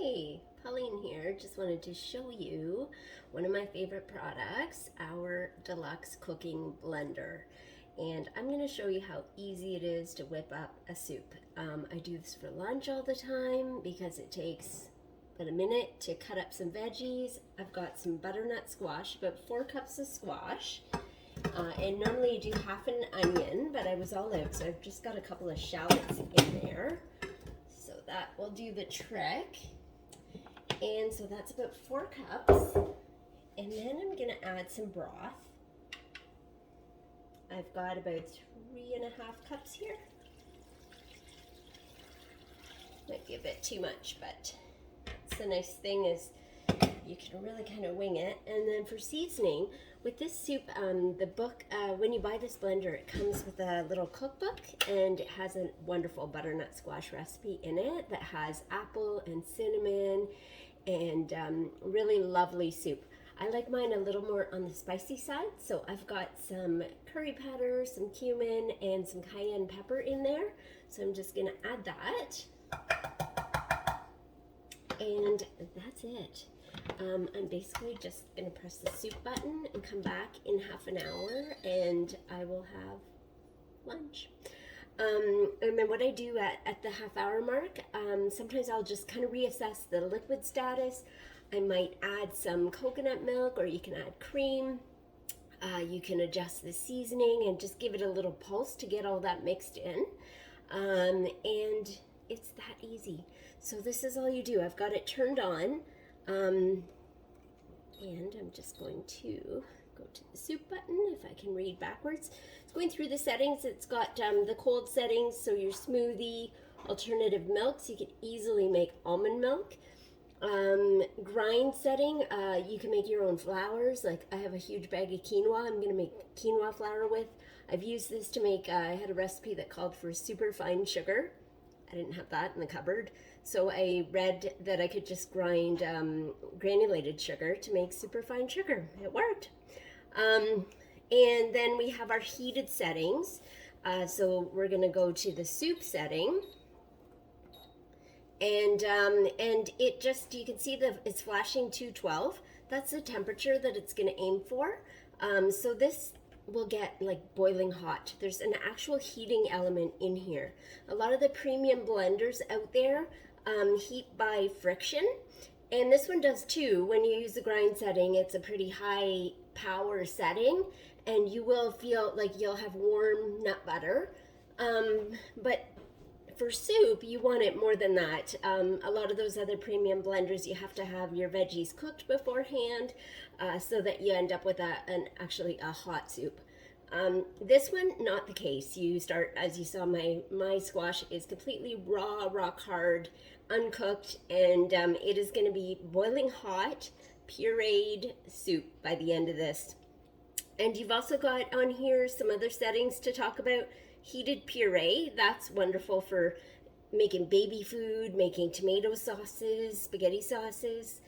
Hey, Pauline here. Just wanted to show you one of my favorite products, our Deluxe cooking blender. And I'm going to show you how easy it is to whip up a soup. I do this for lunch all the time because it takes about a minute to cut up some veggies. I've got some butternut squash, about 4 cups of squash. And normally you do half an onion, but I was all out, so I've just got a couple of shallots in there. So that will do the trick. And so that's about 4 cups. And then I'm going to add some broth. I've got about 3.5 cups here. Might be a bit too much, but that's the nice thing is you can really kind of wing it. And then for seasoning, with this soup, the book, when you buy this blender, it comes with a little cookbook, and it has a wonderful butternut squash recipe in it that has apple and cinnamon and really lovely soup. I like mine a little more on the spicy side, so I've got some curry powder, some cumin, and some cayenne pepper in there. So I'm just gonna add that. And that's it. I'm basically just gonna press the soup button and come back in half an hour, and I will have lunch. And then what I do at the half-hour mark, sometimes I'll just kind of reassess the liquid status. I might add some coconut milk, or you can add cream. You can adjust the seasoning and just give it a little pulse to get all that mixed in. And it's that easy. So this is all you do. I've got it turned on. And I'm just going to go to the soup button, if I can read backwards. It's going through the settings. It's got the cold settings, so your smoothie, alternative milks. You can easily make almond milk. Grind setting, you can make your own flours. Like I have a huge bag of quinoa I'm going to make quinoa flour with. I've used this to make, I had a recipe that called for super fine sugar. I didn't have that in the cupboard. So I read that I could just grind granulated sugar to make super fine sugar. It worked. And then we have our heated settings. So we're going to go to the soup setting. And it just, you can see it's flashing 212. That's the temperature that it's going to aim for. So this will get like boiling hot. There's an actual heating element in here. A lot of the premium blenders out there heat by friction, and this one does too. When you use the grind setting, it's a pretty high power setting, and you will feel like you'll have warm nut butter. But for soup, you want it more than that. A lot of those other premium blenders, you have to have your veggies cooked beforehand so that you end up with actually a hot soup. This one, not the case. You start, as you saw, my squash is completely raw, rock hard, uncooked, and it is going to be boiling hot, pureed soup by the end of this. And you've also got on here some other settings to talk about. Heated puree, that's wonderful for making baby food, making tomato sauces, spaghetti sauces.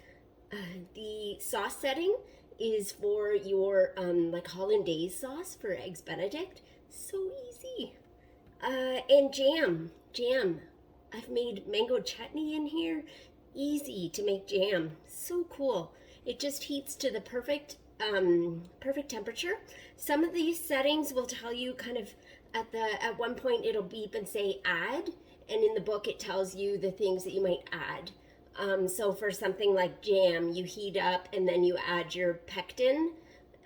The sauce setting is for your like hollandaise sauce for eggs benedict. So easy. And jam. I've made mango chutney in here. Easy to make jam. So cool. It just heats to the perfect temperature. Some of these settings will tell you kind of at one point it'll beep and say add, and in the book it tells you the things that you might add. So for something like jam, you heat up and then you add your pectin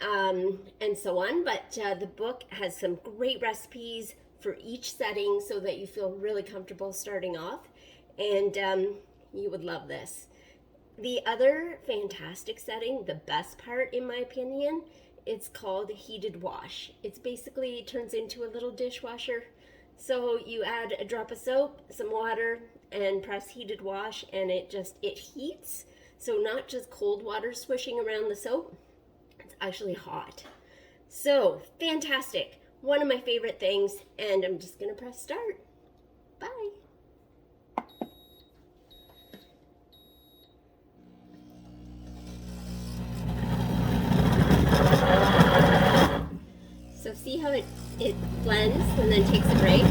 and so on. But the book has some great recipes for each setting so that you feel really comfortable starting off, and you would love this. The other fantastic setting, the best part in my opinion, it's called heated wash. It's basically turns into a little dishwasher. So you add a drop of soap, some water, and press heated wash, and it heats. So not just cold water swishing around the soap, it's actually hot. So fantastic. One of my favorite things, and I'm just gonna press start. Bye. So see how it blends and then takes a break?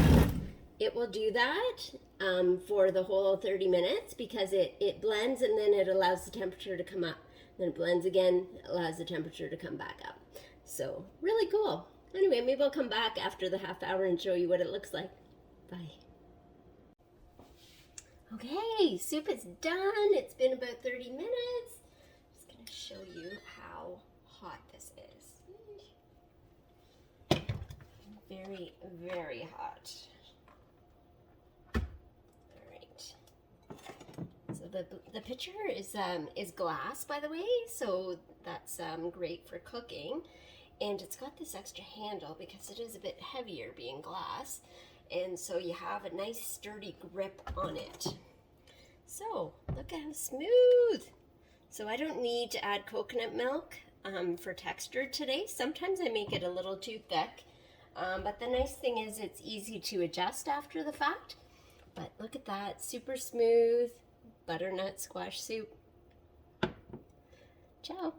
It will do that for the whole 30 minutes because it blends and then it allows the temperature to come up. Then it blends again, allows the temperature to come back up. So really cool. Anyway, maybe I'll come back after the half hour and show you what it looks like. Bye. Okay, soup is done. It's been about 30 minutes. I'm just gonna show you how hot this is. Very, very hot. All right. So the pitcher is glass, by the way, so that's great for cooking. And it's got this extra handle because it is a bit heavier being glass. And so you have a nice sturdy grip on it. So look at how smooth. So I don't need to add coconut milk for texture today. Sometimes I make it a little too thick. But the nice thing is it's easy to adjust after the fact. But look at that, super smooth butternut squash soup. Ciao.